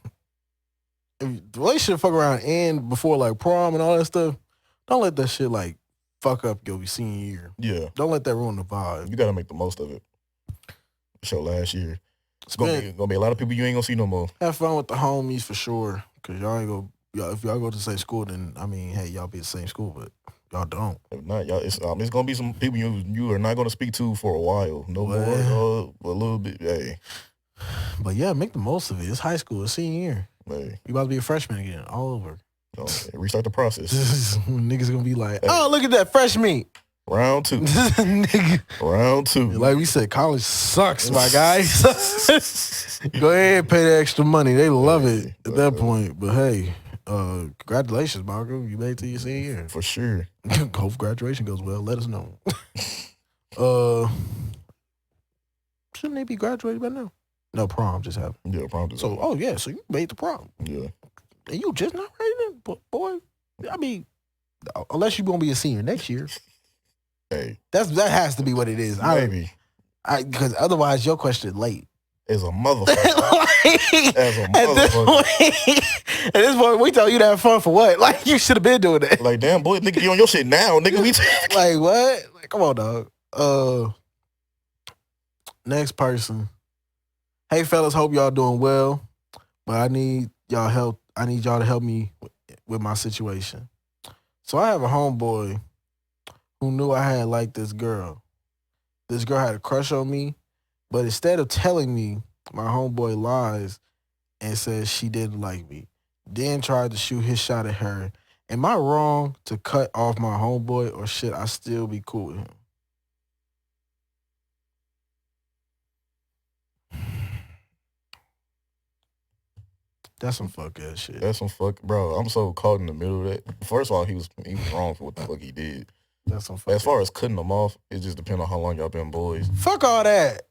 if the relationship fuck around end before like prom and all that stuff, don't let that shit like fuck up your senior year. Yeah. Don't let that ruin the vibe. You gotta make the most of it. It's your last year. It's gonna be a lot of people you ain't gonna see no more. Have fun with the homies for sure. Cause y'all ain't if y'all go to the same school, then I mean, hey, y'all be the same school, but y'all don't. If not, y'all, it's gonna be some people you are not gonna speak to for a while. No more, a little bit. Hey. But yeah, make the most of it. It's high school. It's senior year. Hey. You about to be a freshman again, all over. Restart the process. Niggas gonna be like, oh, look at that fresh meat. Round 2. Nigga. Round 2. Like we said, college sucks, my guy. Go ahead and pay the extra money. They love it at that point. But hey, congratulations, Marco. You made it to your senior year. For sure. Hope graduation goes well. Let us know. Shouldn't they be graduated by now? No, prom just happened. Yeah, prom just happened. So, so you made the prom. Yeah. And you just not ready then? Boy, I mean, unless you're going to be a senior next year. Hey. That has to be what it is. Maybe. Because otherwise your question is late. As a motherfucker. As a motherfucker. At this point, we tell you to have fun for what? Like, you should have been doing that. Like, damn, boy, nigga, you on your shit now, nigga. Like, what? Like, come on, dog. Next person. Hey, fellas, hope y'all doing well. But I need y'all help. I need y'all to help me with my situation. So I have a homeboy who knew I had liked this girl. This girl had a crush on me, but instead of telling me, my homeboy lies and says she didn't like me. Then tried to shoot his shot at her. Am I wrong to cut off my homeboy, or should I still be cool with him? That's some fuck ass shit. That's some fuck, bro. I'm so caught in the middle of that. First of all, he was wrong for what the fuck he did. That's some fuck. As far as cutting them off, it just depends on how long y'all been boys. Fuck all that.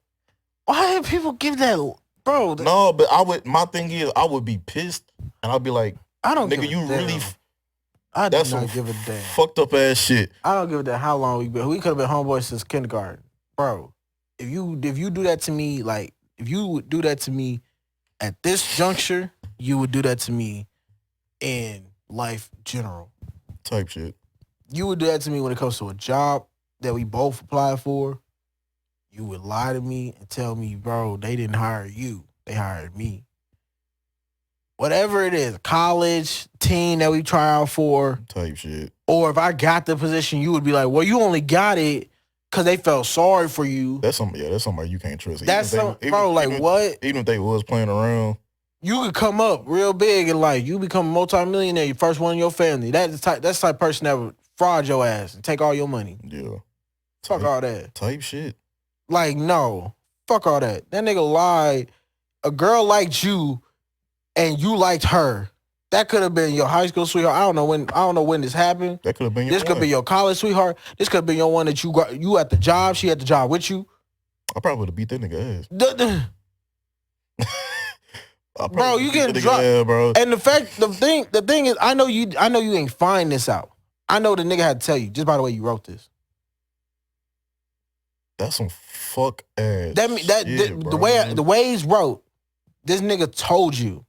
Why did people give that, bro? No, but my thing is, I would be pissed, and I'd be like, I don't nigga, give you a damn. really. I do not give a damn. Fucked up ass shit. I don't give a damn how long we been. We could have been homeboys since kindergarten, bro. If you do that to me, like if you would do that to me at this juncture, you would do that to me in life general. Type shit. You would do that to me when it comes to a job that we both applied for. You would lie to me and tell me, bro, they didn't hire you. They hired me. Whatever it is, college, team that we try out for. Type shit. Or if I got the position, you would be like, well, you only got it because they felt sorry for you. That's somebody you can't trust. What? Even if they was playing around. You could come up real big and like, you become a multimillionaire, you first one in your family. That's the type of person that would fraud your ass and take all your money. Yeah. Fuck all that. Type shit. Like, no. Fuck all that. That nigga lied. A girl liked you and you liked her. That could have been your high school sweetheart. I don't know when this happened. That could have been your This could be your college sweetheart. This could have been your one that you at the job. She at the job with you. I probably would have beat that nigga ass. Bro, you getting dropped. Ass, bro. And the thing is, I know you ain't find this out. I know the nigga had to tell you just by the way you wrote this. That's some fuck ass. The way he's wrote, this nigga told you.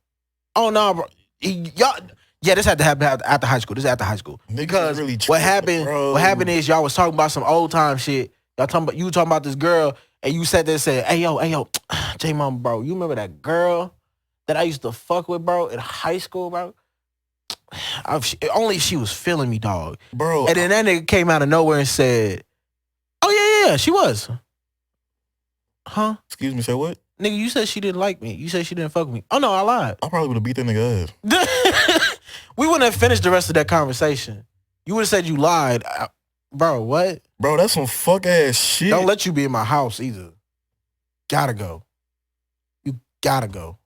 Oh no, bro. This had to happen after high school. This is after high school. Because really what happened is y'all was talking about some old time shit. You were talking about this girl, and you sat there and said, hey yo, J-Mom, bro, you remember that girl that I used to fuck with, bro, in high school, bro? Only if she was feeling me, dog. Bro. And then that nigga came out of nowhere and said, oh, yeah, she was. Huh? Excuse me, say what? Nigga, you said she didn't like me. You said she didn't fuck with me. Oh, no, I lied. I probably would have beat that nigga ass. We wouldn't have finished the rest of that conversation. You would have said you lied. Bro, what? Bro, that's some fuck ass shit. Don't let you be in my house either. Gotta go. You gotta go.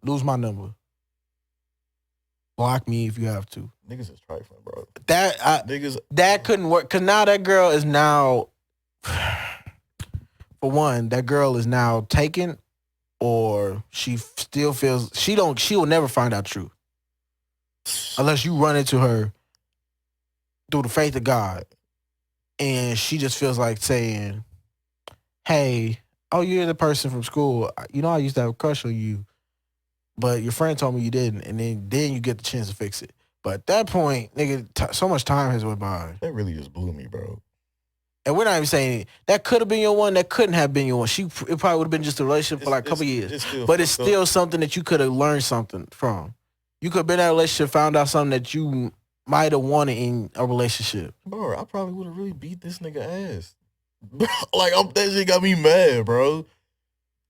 Lose my number. Block me if you have to. Niggas is trifling, bro. That couldn't work. Cause now that girl is now, for one, that girl is now taken, or she still feels she will never find out truth. Unless you run into her through the faith of God. And she just feels like saying, hey, oh, you're the person from school. You know, I used to have a crush on you, but your friend told me you didn't. And then you get the chance to fix it. But at that point, nigga, so much time has went by. That really just blew me, bro. And we're not even saying that could have been your one, that couldn't have been your one. It probably would have been just a relationship for like a couple years. But it's still something that you could have learned something from. You could have been in a relationship, found out something that you might have wanted in a relationship. Bro, I probably would have really beat this nigga ass. Like, that shit got me mad, bro.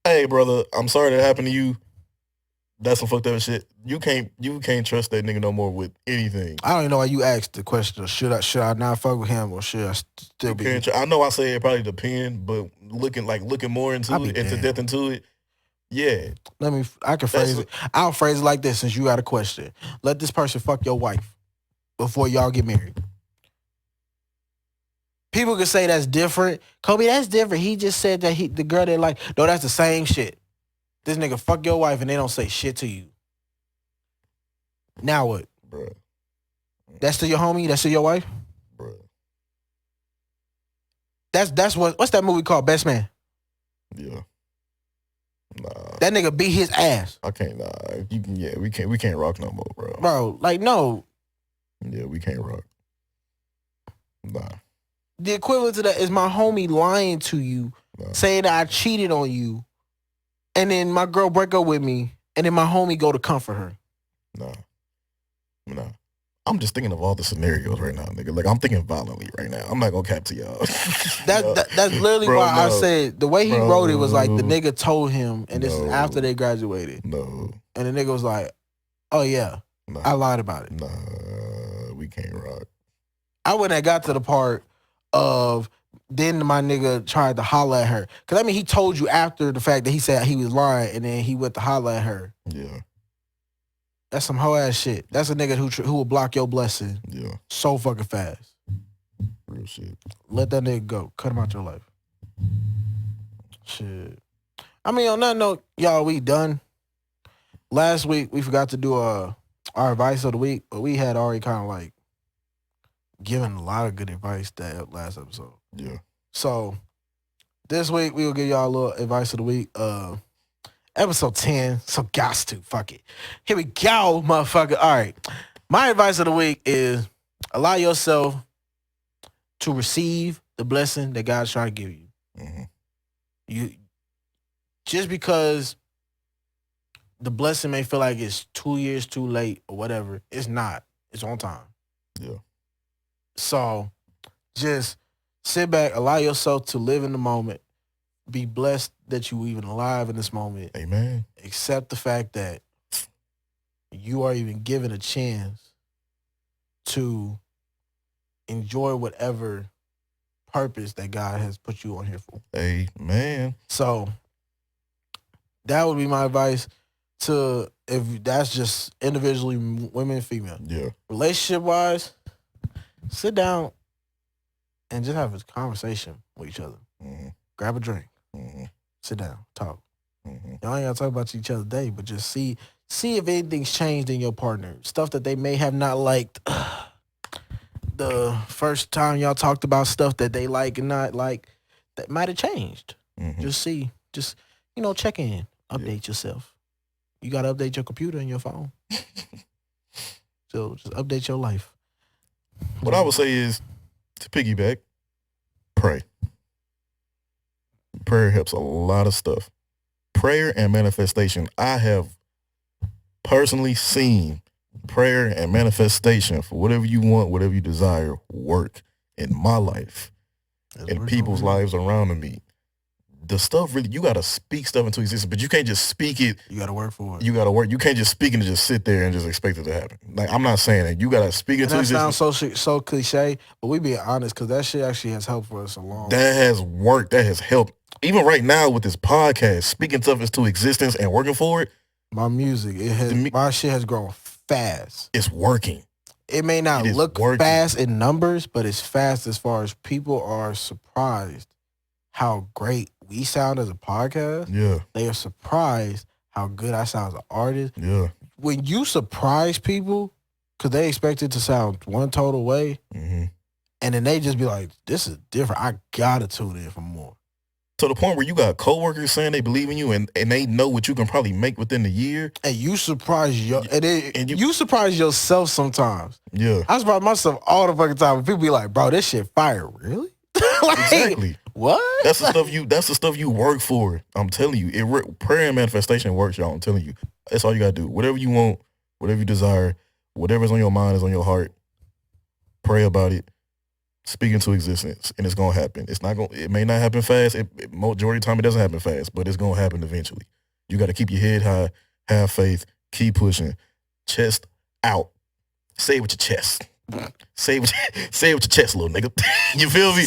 Hey, brother, I'm sorry that happened to you. That's some fucked up shit. You can't trust that nigga no more with anything. I don't even know why you asked the question. Should I not fuck with him, or should I still be? I know I say it probably depend, but looking more into depth into it. Yeah. I'll phrase it like this since you got a question. Let this person fuck your wife before y'all get married. People can say that's different. Kobe, that's different. He just said that the girl they like. No, that's the same shit. This nigga fuck your wife and they don't say shit to you. Now what? Bruh. That's still your homie? That's still your wife? Bruh. That's what's that movie called? Best Man? Yeah. Nah. That nigga beat his ass. I can't. We can't rock no more, bro. Bro, like no. Yeah, we can't rock. Nah. The equivalent to that is my homie lying to you, saying that I cheated on you, and then my girl break up with me, and then my homie go to comfort her. Nah. I'm just thinking of all the scenarios right now, nigga. Like, I'm thinking violently right now. I'm not gonna cap to y'all. That's literally why I said the way he wrote it was like the nigga told him, and this is after they graduated. No. And the nigga was like, oh yeah, I lied about it. Nah, we can't rock. I wouldn't have got to the part of then my nigga tried to holler at her. Because, I mean, he told you after the fact that he said he was lying, and then he went to holler at her. Yeah. That's some hoe ass shit. That's a nigga who will block your blessing. Yeah. So fucking fast. Real shit. Let that nigga go. Cut him out your life. Shit. I mean, on that note, y'all, we done. Last week, we forgot to do our advice of the week, but we had already kind of like given a lot of good advice that last episode. Yeah. So this week, we will give y'all a little advice of the week. Episode 10, so gots to, fuck it. Here we go, motherfucker. All right. My advice of the week is allow yourself to receive the blessing that God's trying to give you. Mm-hmm. You just because the blessing may feel like it's 2 years too late or whatever, it's not. It's on time. Yeah. So just sit back, allow yourself to live in the moment. Be blessed that you even alive in this moment. Amen. Accept the fact that you are even given a chance to enjoy whatever purpose that God has put you on here for. Amen. So that would be my advice to, if that's just individually women and female. Yeah. Relationship wise, sit down and just have a conversation with each other. Mm-hmm. Grab a drink. Mm-hmm. Sit down, talk. Mm-hmm. Y'all ain't gotta talk about each other day, but just see if anything's changed in your partner. Stuff that they may have not liked the first time y'all talked about stuff that they like and not like, that might have changed. Mm-hmm. Just check in, update yourself. You gotta update your computer and your phone. So just update your life. What I would say is, to piggyback, pray. Prayer helps a lot of stuff. Prayer and manifestation. I have personally seen prayer and manifestation for whatever you want, whatever you desire, work in my life, in people's lives around me. the stuff really, you gotta speak stuff into existence, but you can't just speak it. You gotta work for it. You gotta work. You can't just speak it and just sit there and just expect it to happen. Like, I'm not saying that. You gotta speak it into existence. That sounds so cliche, but we being honest, because that shit actually has helped for us a long. That has worked. That has helped. Even right now with this podcast, speaking stuff into existence and working for it. My music, my shit has grown fast. It's working. It may not look fast in numbers, but it's fast as far as people are surprised how great we sound as a podcast. Yeah. They are surprised how good I sound as an artist. Yeah. When you surprise people, because they expect it to sound one total way, and then they just be like, this is different. I gotta tune in for more. To the point where you got coworkers saying they believe in you and they know what you can probably make within the year. And you surprise you surprise yourself sometimes. Yeah. I surprise myself all the fucking time. When people be like, bro, this shit fire, really? Like, exactly. What? That's the stuff you work for. I'm telling you. Prayer and manifestation works, y'all. I'm telling you. That's all you gotta do. Whatever you want, whatever you desire, whatever's on your mind is on your heart. Pray about it. Speak into existence, and it's gonna happen. It may not happen fast. Majority of the time, it doesn't happen fast, but it's gonna happen eventually. You got to keep your head high, have faith, keep pushing, chest out. Say it with your chest. Say it with your chest, little nigga. You feel me?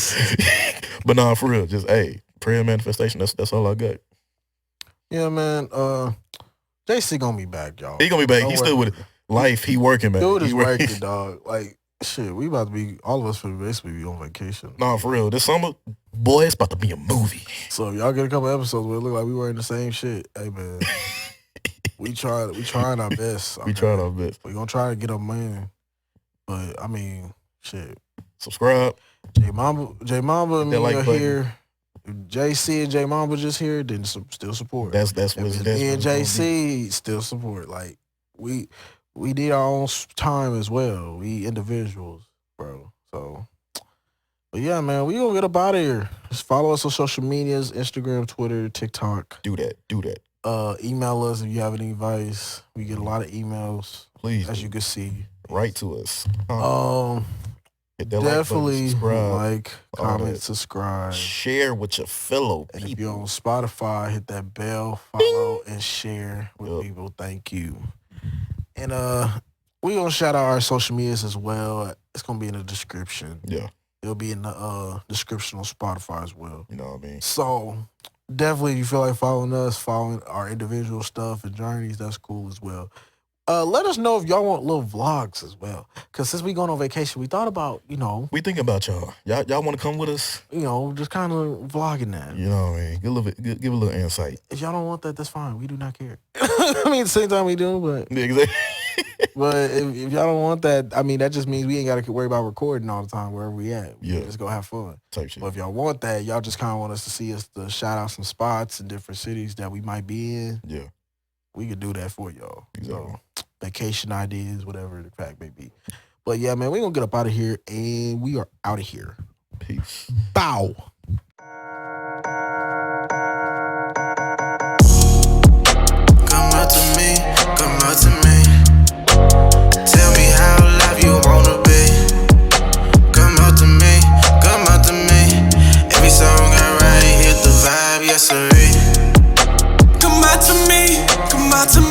But nah, for real, just prayer and manifestation. That's all I got. Yeah, man. JC gonna be back, y'all. He gonna be back. He's still with life. He working, man. Dude is working, dog. Like. Shit, we about to be, all of us for basically be on vacation. Nah, for real. This summer, boy, it's about to be a movie. So if y'all get a couple episodes where it look like we wearing the same shit, hey man, we trying our best. Okay? We trying our best. We gonna try to get up, man. But I mean, shit. Subscribe. J Mamba and me are here. If JC and J Mamba just here, then still support. That's what me and JC still support. Like we need our own time as well. We individuals, bro. So, but yeah, man, we gonna get up out of here. Just follow us on social medias, Instagram, Twitter, TikTok. Do that. Email us if you have any advice. We get a lot of emails. Please. As you can see. Write to us. Definitely like, comment, subscribe. Share with your fellow people. And if you're on Spotify, hit that bell, follow, and share with people. Thank you. And we gonna shout out our social medias as well. It's gonna be in the description. Yeah. It'll be in the description on Spotify as well. You know what I mean? So definitely if you feel like following us, following our individual stuff and journeys, that's cool as well. Let us know if y'all want little vlogs as well. Because since we going on vacation, we thought about, we think about y'all. Y'all want to come with us? Just kind of vlogging that. You know what I mean? Give a little insight. If y'all don't want that, that's fine. We do not care. I mean, at the same time we do, but... Exactly. But if y'all don't want that, I mean, that just means we ain't got to worry about recording all the time wherever we at. We just go have fun. Type shit. But if y'all want that, y'all just kind of want us to see us to shout out some spots in different cities that we might be in. Yeah. We could do that for y'all. Exactly. So, vacation ideas, whatever the fact may be. But yeah, man, we gonna get up out of here, and we are out of here. Peace. Bow. Come up to me, come up to me. Tell me how live you wanna be. Come up to me, come up to me. Every song I write hit the vibe, yes sir. Come out to me, come out to me.